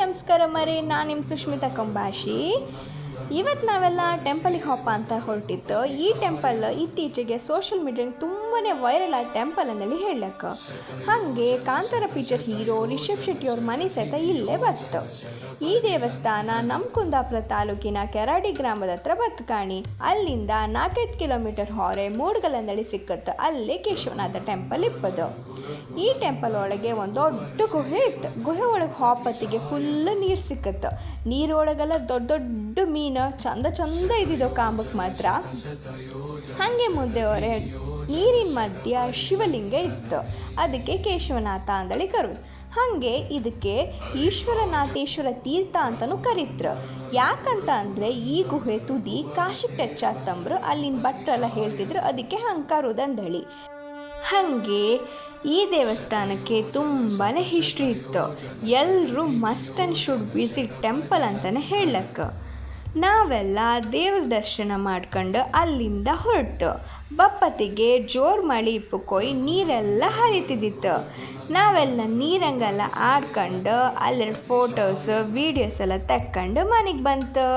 ನಮಸ್ಕಾರ ಮರಿ, ನಾನು ನಿಮ್ಮ ಸುಷ್ಮಿತಾ ಕಂಬಾಶಿ. ಇವತ್ತು ನಾವೆಲ್ಲ ಟೆಂಪಲಿಗೆ ಹೋಪ ಅಂತ ಹೊರಟಿತ್ತು. ಈ ಟೆಂಪಲ್ ಇತ್ತೀಚೆಗೆ ಸೋಷಿಯಲ್ ಮೀಡಿಯಾಗೆ ತುಂಬಾ ವೈರಲ್ ಆದ ಟೆಂಪಲ್ ಅಂದೇಳಿ ಹೇಳಕ್ಕೆ. ಹಾಗೆ ಕಾಂತಾರ ಪಿಕ್ಚರ್ ಹೀರೋ ರಿಷಬ್ ಶೆಟ್ಟಿ ಅವ್ರ ಮನೆ ಸಹಿತ ಇಲ್ಲೇ ಬತ್ತು. ಈ ದೇವಸ್ಥಾನ ನಮ್ಮ ಕುಂದಾಪುರ ತಾಲೂಕಿನ ಕೆರಾಡಿ ಗ್ರಾಮದ ಹತ್ರ ಬತ್ತು ಕಾಣಿ. ಅಲ್ಲಿಂದ 4-5 ಕಿಲೋಮೀಟರ್ ಹೊರೆ ಮೂಡ್ಗಲ್ ಸಿಕ್ಕತ್ತು. ಅಲ್ಲೇ ಕೇಶವನಾಥ ಟೆಂಪಲ್ ಇಪ್ಪದು. ಈ ಟೆಂಪಲ್ ಒಳಗೆ ಒಂದು ದೊಡ್ಡ ಗುಹೆ ಇತ್ತು. ಗುಹೆ ಒಳಗೆ ಹಾಪತ್ತಿಗೆ ಫುಲ್ ನೀರು ಸಿಕ್ಕತ್ತು. ನೀರೊಳಗೆಲ್ಲ ದೊಡ್ಡ ದೊಡ್ಡ ಮೀನು ಚಂದ ಇದ್ದಿದ್ದವು ಕಾಂಬಕ್ಕೆ ಮಾತ್ರ. ಹಾಗೆ ಮುಂದೆ ಹೊರೆ ನೀರಿನ ಮಧ್ಯ ಶಿವಲಿಂಗ ಇತ್ತು. ಅದಕ್ಕೆ ಕೇಶವನಾಥ ಅಂದೇಳಿ ಕರೋದು. ಹಾಗೆ ಇದಕ್ಕೆ ಈಶ್ವರನಾಥೇಶ್ವರ ತೀರ್ಥ ಅಂತಲೂ ಕರೀತ್ರು. ಯಾಕಂತ ಅಂದರೆ ಈ ಗುಹೆ ತುದಿ ಕಾಶಿ ಟಚ್ ಆಗ್ತಂಬ್ರು ಅಲ್ಲಿನ ಭಟ್ರೆಲ್ಲ ಹೇಳ್ತಿದ್ರು, ಅದಕ್ಕೆ ಹಂಗೆ ಕರೋದಂದೇಳಿ. ಹಾಗೆ ಈ ದೇವಸ್ಥಾನಕ್ಕೆ ತುಂಬಾ ಹಿಸ್ಟ್ರಿ ಇತ್ತು. ಎಲ್ಲರೂ must and should visit temple ಅಂತಲೇ ಹೇಳಕ್ಕೆ. ನಾವೆಲ್ಲ ದೇವ್ರ ದರ್ಶನ ಮಾಡ್ಕೊಂಡು ಅಲ್ಲಿಂದ ಹೊರಟು. ಬಪ್ಪತ್ತಿಗೆ ಜೋರು ಮಳೆ ಇಪ್ಪುಕೊಯ್ ನೀರೆಲ್ಲ ಹರಿತಿದ್ದಿತ್ತು. ನಾವೆಲ್ಲ ನೀರಂಗೆಲ್ಲ ಆಡ್ಕೊಂಡು ಅಲ್ಲೆರಡು ಫೋಟೋಸ್ ವೀಡಿಯೋಸ್ ಎಲ್ಲ ತೆಕ್ಕೊಂಡು ಮನೆಗೆ ಬಂತು.